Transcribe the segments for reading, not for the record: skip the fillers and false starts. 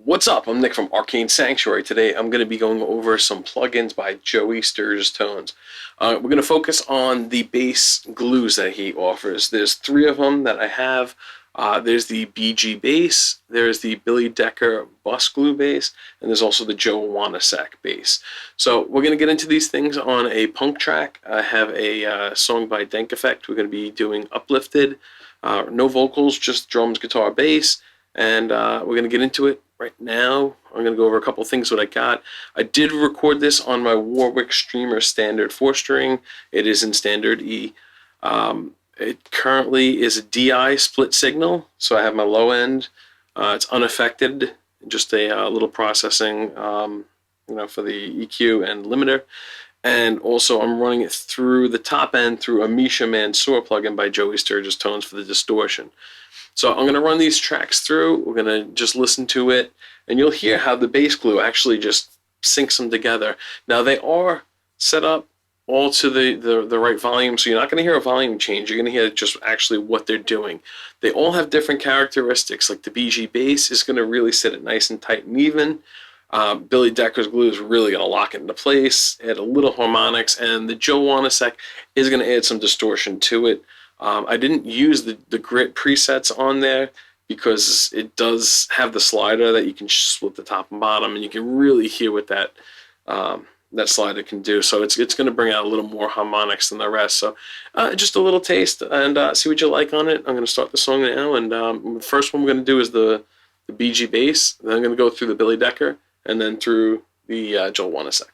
What's up? I'm Nick from Arcane Sanctuary. Today I'm going to be going over some plugins by Joey Sturgis Tones. We're going to focus on the bass glues that he offers. There's three of them that I have. There's the BG bass, there's the Billy Decker bus glue bass, and there's also the Joe Wanasek bass. So we're going to get into these things on a punk track. I have a song by Dank. We're going to be doing Uplifted, no vocals, just drums, guitar, bass, and we're going to get into it right now. I'm going to go over a couple things what I got. I did record this on my Warwick Streamer Standard 4-string. It is in Standard E. It currently is a DI split signal, so I have my low end. It's unaffected, just a little processing, for the EQ and limiter. And also I'm running it through the top end through a Misha Mansoor plugin by Joey Sturgis Tones for the distortion. So I'm going to run these tracks through. We're going to just listen to it, and you'll hear how the bass glue actually just syncs them together. Now they are set up all to the right volume, so you're not going to hear a volume change. You're going to hear just actually what they're doing. They all have different characteristics. Like the BG bass is going to really sit it nice and tight and even. Billy Decker's glue is really going to lock it into place, add a little harmonics, and the Joe Wanasek is going to add some distortion to it. I didn't use the grit presets on there because it does have the slider that you can split the top and bottom, and you can really hear what that slider can do. So it's going to bring out a little more harmonics than the rest. So just a little taste, and see what you like on it. I'm going to start the song now, and the first one we're going to do is the BG bass. Then I'm going to go through the Billy Decker, and then through the Joel Wanasek.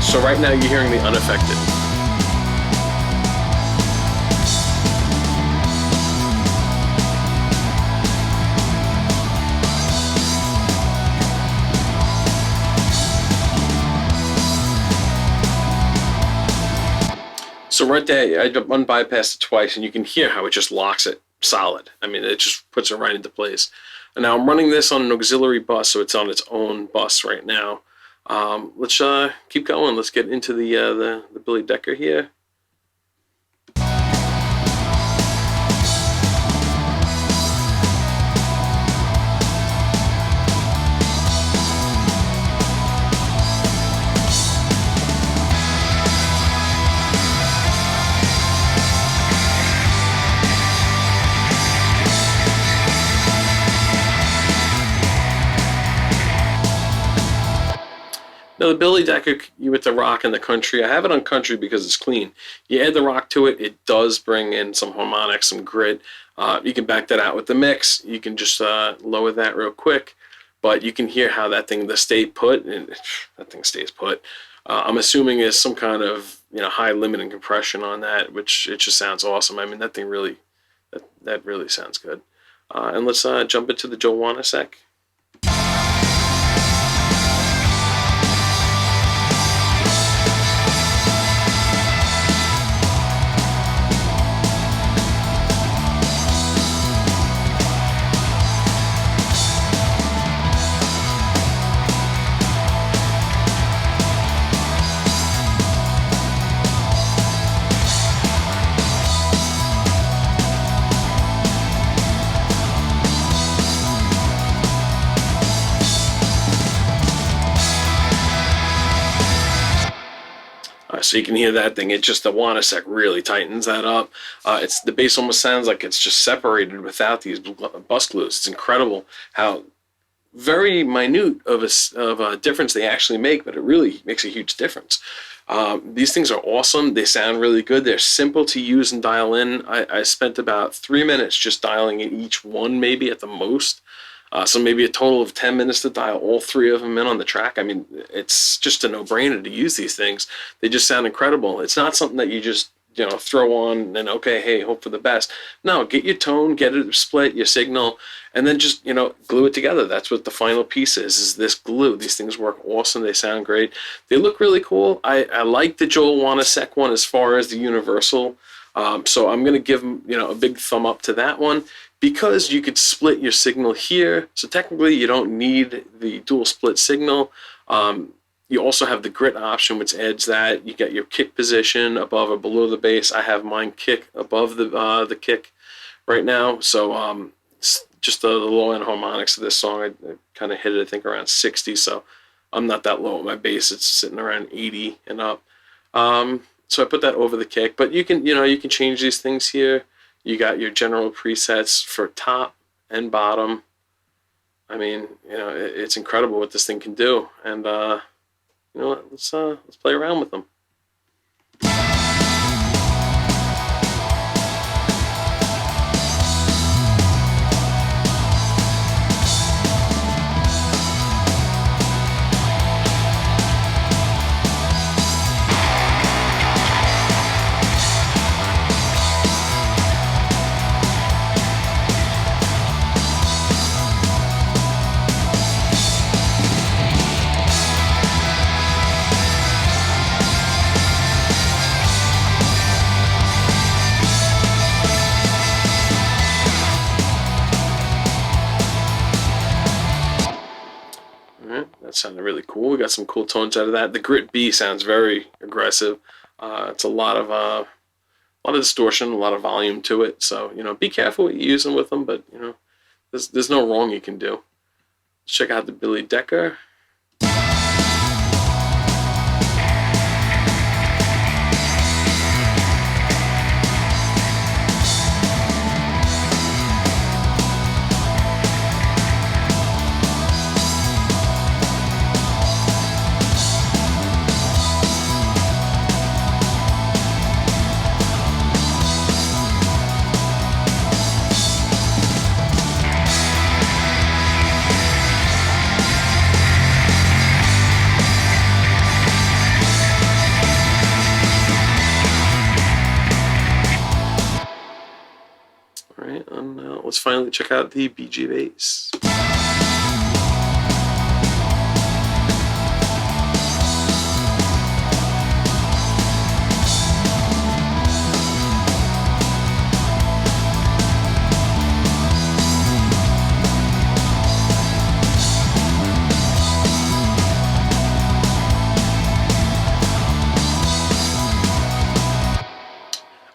So right now you're hearing the unaffected. So right there, I unbypassed it twice, and you can hear how it just locks it solid. I mean, it just puts it right into place. And now I'm running this on an auxiliary bus, so it's on its own bus right now. Let's keep going. Let's get into the Billy Decker here. Now the Billy Decker, with the rock and the country, I have it on country because it's clean. You add the rock to it, it does bring in some harmonics, some grit. You can back that out with the mix. You can just lower that real quick, but you can hear how that thing, the stay put, and that thing stays put. I'm assuming there's some kind of high limit and compression on that, which it just sounds awesome. I mean, that thing really, that really sounds good. And let's jump into the Joe Wanasek. So you can hear that thing. It's just the Wanasek really tightens that up. It's the bass almost sounds like it's just separated without these bus glues. It's incredible how very minute of a difference they actually make, but it really makes a huge difference. These things are awesome. They sound really good. They're simple to use and dial in. I spent about 3 minutes just dialing in each one, maybe at the most. So maybe a total of 10 minutes to dial all three of them in on the track. I mean, it's just a no-brainer to use these things. They just sound incredible. It's not something that you just throw on and, okay, hey, hope for the best. No, get your tone, get it split, your signal, and then just, glue it together. That's what the final piece is this glue. These things work awesome. They sound great. They look really cool. I like the Joel Wanasek one as far as the universal. So I'm going to give them, a big thumb up to that one. Because you could split your signal here, so technically you don't need the dual split signal. You also have the grit option, which adds that. You got your kick position above or below the bass. I have mine kick above the kick right now. So it's just the low end harmonics of this song, I kind of hit it, I think, around 60. So I'm not that low at my bass. It's sitting around 80 and up. So I put that over the kick. But you can change these things here. You got your general presets for top and bottom. I mean, it's incredible what this thing can do. And let's play around with them. That sounded really cool. We got some cool tones out of that. The grit B sounds very aggressive. It's a lot of distortion, a lot of volume to it. So be careful what you're using with them. But there's no wrong you can do. Let's check out the Billy Decker. Alright, and let's finally check out the BG bass.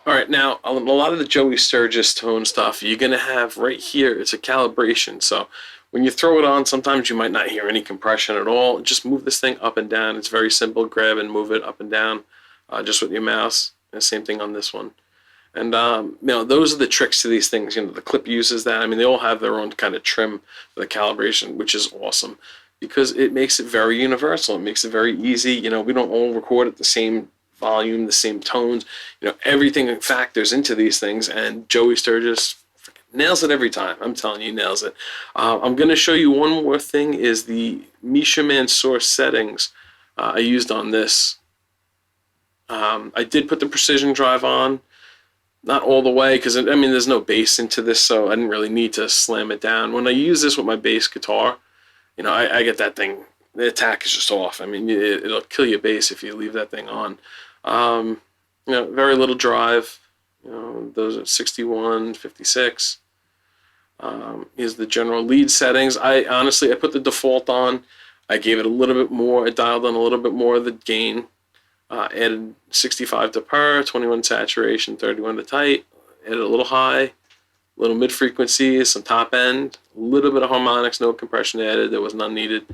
Alright, now a lot of the Joey Sturgis tone stuff, you're going to have right here, it's a calibration. So when you throw it on, sometimes you might not hear any compression at all. Just move this thing up and down. It's very simple. Grab and move it up and down just with your mouse. And same thing on this one. And those are the tricks to these things. The clip uses that. I mean, they all have their own kind of trim for the calibration, which is awesome because it makes it very universal. It makes it very easy. We don't all record at the same volume, the same tones. Everything factors into these things, and Joey Sturgis nails it every time. I'm telling you, he nails it. I'm going to show you one more thing, is the Misha Mansoor settings I used on this. I did put the precision drive on, not all the way, because there's no bass into this, so I didn't really need to slam it down. When I use this with my bass guitar, I get that thing, the attack is just off. It'll kill your bass if you leave that thing on. Very little drive. Those are 61, 56. Here's the general lead settings. I put the default on. I gave it a little bit more. I dialed on a little bit more of the gain. Added 65 to per, 21 saturation, 31 to tight. Added a little high, a little mid frequencies, some top end, a little bit of harmonics, no compression added. There was none needed.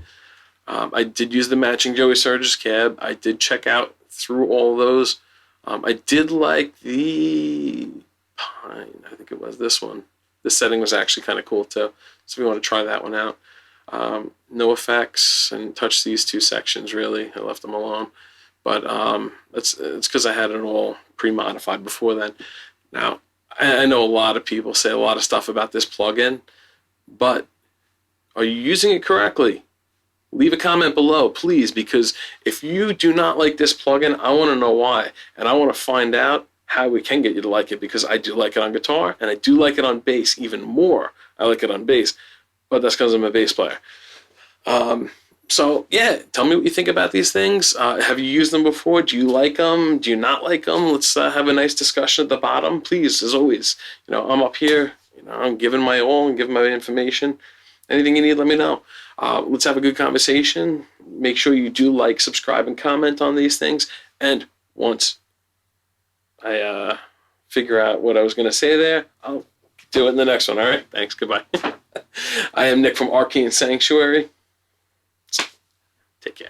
I did use the matching Joey Sturgis cab. I did check out through all those. I did like the Pine. I think it was this one. This setting was actually kind of cool too. So we want to try that one out. No effects, and touch these two sections really. I left them alone. But it's because I had it all pre-modified before then. Now, I know a lot of people say a lot of stuff about this plugin, but are you using it correctly? Leave a comment below, please, because if you do not like this plugin, I want to know why. And I want to find out how we can get you to like it, because I do like it on guitar, and I do like it on bass even more. I like it on bass, but that's because I'm a bass player. So, yeah, tell me what you think about these things. Have you used them before? Do you like them? Do you not like them? Let's have a nice discussion at the bottom. Please, as always, I'm up here. I'm giving my all and giving my information. Anything you need, let me know. Let's have a good conversation. Make sure you do like, subscribe, and comment on these things. And once I figure out what I was going to say there, I'll Do it in the next one. All right. Thanks. Goodbye. I am Nick from Arcane Sanctuary. Take care.